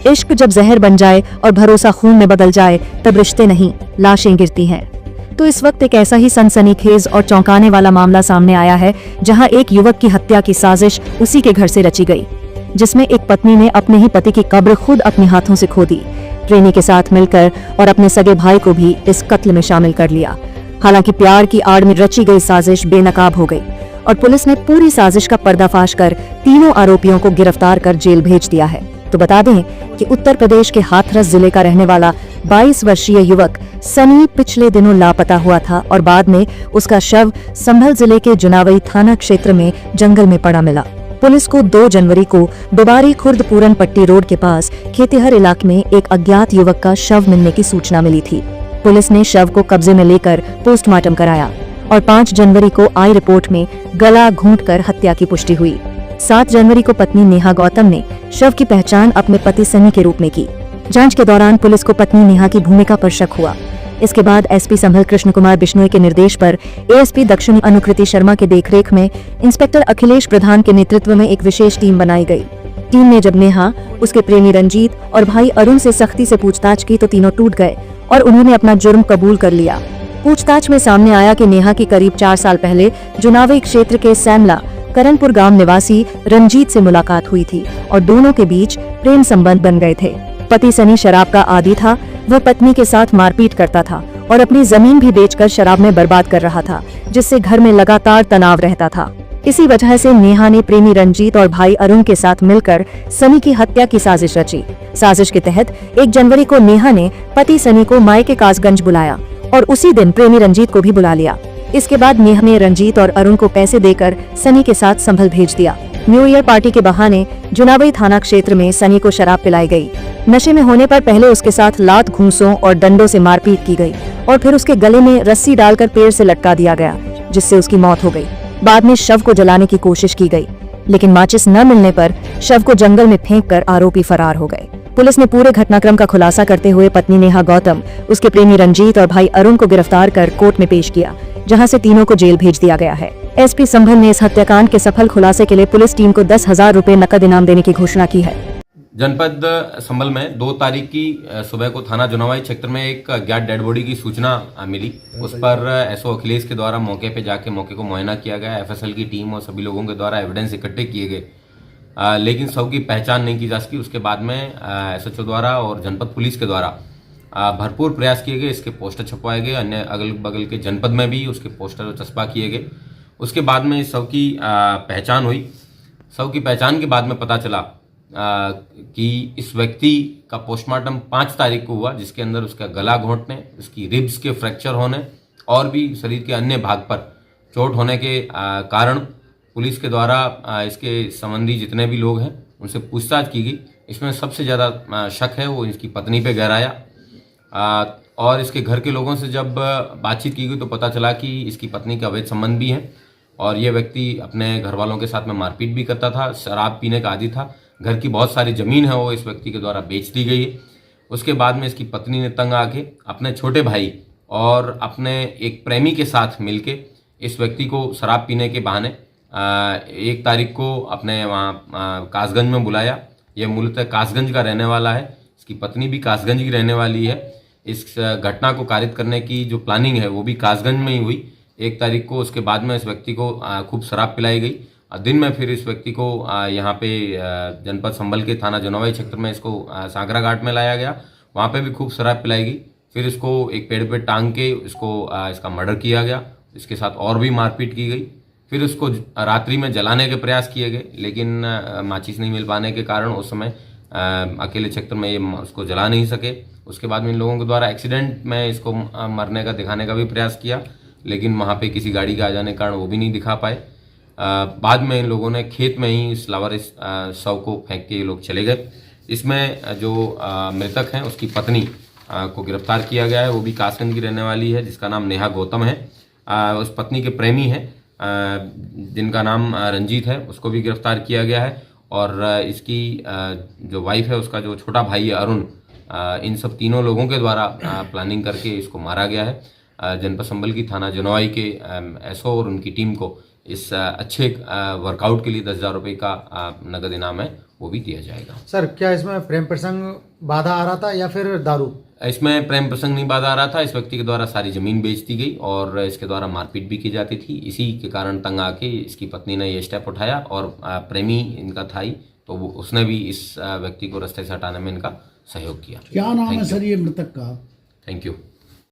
इश्क जब जहर बन जाए और भरोसा खून में बदल जाए तब रिश्ते नहीं, लाशें गिरती हैं। तो इस वक्त एक ऐसा ही सनसनीखेज और चौंकाने वाला मामला सामने आया है, जहां एक युवक की हत्या की साजिश उसी के घर से रची गई, जिसमें एक पत्नी ने अपने ही पति की कब्र खुद अपने हाथों से खोदी, प्रेमी के साथ मिलकर, और अपने सगे भाई को भी इस कत्ल में शामिल कर लिया। हालांकि प्यार की आड़ में रची गई साजिश बेनकाब हो गई और पुलिस ने पूरी साजिश का पर्दाफाश कर तीनों आरोपियों को गिरफ्तार कर जेल भेज दिया है। तो बता दें कि उत्तर प्रदेश के हाथरस जिले का रहने वाला 22 वर्षीय युवक सनी पिछले दिनों लापता हुआ था और बाद में उसका शव संभल जिले के जुनावई थाना क्षेत्र में जंगल में पड़ा मिला। पुलिस को 2 जनवरी को दुबारी खुर्द पूरन पट्टी रोड के पास खेतिहर इलाके में एक अज्ञात युवक का शव मिलने की सूचना मिली थी। पुलिस ने शव को कब्जे में लेकर पोस्टमार्टम कराया और 5 जनवरी को आई रिपोर्ट में गला घोंटकर हत्या की पुष्टि हुई। 7 जनवरी को पत्नी नेहा गौतम ने शव की पहचान अपने पति सनी के रूप में की। जांच के दौरान पुलिस को पत्नी नेहा की भूमिका पर शक हुआ। इसके बाद एसपी संभल कृष्ण कुमार बिश्नोई के निर्देश पर एएसपी दक्षिणी अनुकृति शर्मा के देखरेख में इंस्पेक्टर अखिलेश प्रधान के नेतृत्व में एक विशेष टीम बनाई गई। टीम ने जब नेहा, उसके प्रेमी रंजीत और भाई अरुण से सख्ती से पूछताछ की तो तीनों टूट गए और उन्होंने अपना जुर्म कबूल कर लिया। पूछताछ में सामने आया कि नेहा की करीब 4 साल पहले जुनावई क्षेत्र के सैमला करणपुर गांव निवासी रंजीत से मुलाकात हुई थी और दोनों के बीच प्रेम संबंध बन गए थे। पति सनी शराब का आदी था, वह पत्नी के साथ मारपीट करता था और अपनी जमीन भी बेचकर शराब में बर्बाद कर रहा था, जिससे घर में लगातार तनाव रहता था। इसी वजह से नेहा ने प्रेमी रंजीत और भाई अरुण के साथ मिलकर सनी की हत्या की साजिश रची। साजिश के तहत 1 जनवरी को नेहा ने पति सनी को मायके कासगंज बुलाया और उसी दिन प्रेमी रंजीत को भी बुला लिया। इसके बाद नेहा ने रंजीत और अरुण को पैसे देकर सनी के साथ संभल भेज दिया। न्यू ईयर पार्टी के बहाने जुनावई थाना क्षेत्र में सनी को शराब पिलाई गई। नशे में होने पर पहले उसके साथ लात, घूंसों और डंडों से मारपीट की गई और फिर उसके गले में रस्सी डालकर पेड़ से लटका दिया गया, जिससे उसकी मौत हो गई। बाद में शव को जलाने की कोशिश की गई, लेकिन माचिस न मिलने पर शव को जंगल में फेंककर आरोपी फरार हो गए। पुलिस ने पूरे घटनाक्रम का खुलासा करते हुए पत्नी नेहा गौतम, उसके प्रेमी रंजीत और भाई अरुण को गिरफ्तार कर कोर्ट में पेश किया, जहां से तीनों को जेल भेज दिया गया है। एसपी संभल ने इस हत्याकांड के सफल खुलासे के लिए पुलिस टीम को 10,000 रुपए नकद इनाम देने की घोषणा की है। जनपद संभल में 2 तारीख की सुबह को थाना जुनावई क्षेत्र में एक अज्ञात डेड बॉडी की सूचना मिली। उस पर एसओ अखिलेश के द्वारा मौके पे जाके मौके को मुआयना किया गया। एफएसएल की टीम और सभी लोगों के द्वारा एविडेंस इकट्ठे किए गए, लेकिन सब की पहचान नहीं की जा सकी। उसके बाद में एसएचओ द्वारा और जनपद पुलिस के द्वारा भरपूर प्रयास किए गए। इसके पोस्टर छपवाए गए, अन्य अगल बगल के जनपद में भी उसके पोस्टर चस्पा किए गए। उसके बाद में सब की पहचान हुई। सब की पहचान के बाद में पता चला कि इस व्यक्ति का पोस्टमार्टम 5 तारीख को हुआ, जिसके अंदर उसका गला घोंटने, उसकी रिब्स के फ्रैक्चर होने और भी शरीर के अन्य भाग पर चोट होने के कारण पुलिस के द्वारा इसके संबंधी जितने भी लोग हैं उनसे पूछताछ की गई। इसमें सबसे ज़्यादा शक है वो इसकी पत्नी पे गहराया, और इसके घर के लोगों से जब बातचीत की गई तो पता चला कि इसकी पत्नी का अवैध संबंध भी है और ये व्यक्ति अपने घर वालों के साथ में मारपीट भी करता था, शराब पीने का आदी था। घर की बहुत सारी ज़मीन है वो इस व्यक्ति के द्वारा बेच दी गई है। उसके बाद में इसकी पत्नी ने तंग आके अपने छोटे भाई और अपने एक प्रेमी के साथ मिलके इस व्यक्ति को शराब पीने के बहाने 1 तारीख को अपने वहाँ कासगंज में बुलाया। ये मूलतः कासगंज का रहने वाला है, इसकी पत्नी भी कासगंज की रहने वाली है। इस घटना को कारित करने की जो प्लानिंग है वो भी कासगंज में ही हुई। 1 तारीख को उसके बाद में इस व्यक्ति को खूब शराब पिलाई गई। दिन में फिर इस व्यक्ति को यहाँ पे जनपद संभल के थाना जुनावई क्षेत्र में इसको सांकरा घाट में लाया गया। वहाँ पे भी खूब शराब पिलाई गई। फिर इसको एक पेड़ पे टांग के इसको इसका मर्डर किया गया। इसके साथ और भी मारपीट की गई। फिर उसको रात्रि में जलाने के प्रयास किए गए, लेकिन माचिस नहीं मिल पाने के कारण उस समय अकेले क्षेत्र में ये उसको जला नहीं सके। उसके बाद में इन लोगों के द्वारा एक्सीडेंट में इसको मरने का दिखाने का भी प्रयास किया, लेकिन वहाँ पे किसी गाड़ी का आ जाने के कारण वो भी नहीं दिखा पाए। बाद में इन लोगों ने खेत में ही इस लावारिस शव को फेंक के ये लोग चले गए। इसमें जो मृतक हैं उसकी पत्नी को गिरफ्तार किया गया है। वो भी कासगंज की रहने वाली है, जिसका नाम नेहा गौतम है। उस पत्नी के प्रेमी हैं जिनका नाम रंजीत है, उसको भी गिरफ्तार किया गया है। और इसकी जो वाइफ है उसका जो छोटा भाई है अरुण, इन सब तीनों लोगों के द्वारा प्लानिंग करके इसको मारा गया है। जनपद संभल की थाना जुनावई के एसओ और उनकी टीम को इस अच्छे वर्कआउट के लिए 10,000 रुपये का नगद इनाम है, वो भी दिया जाएगा। सर क्या इसमें प्रेम प्रसंग बाधा आ रहा था या फिर दारू? इसमें प्रेम प्रसंग नहीं बाधा आ रहा था। इस व्यक्ति के द्वारा सारी ज़मीन बेच दी गई और इसके द्वारा मारपीट भी की जाती थी। इसी के कारण तंग आके इसकी पत्नी ने ये स्टेप उठाया और प्रेमी इनका था ही, तो उसने भी इस व्यक्ति को रास्ते से हटाने में इनका सहयोग किया। क्या नाम है सर ये मृतक का? Thank you.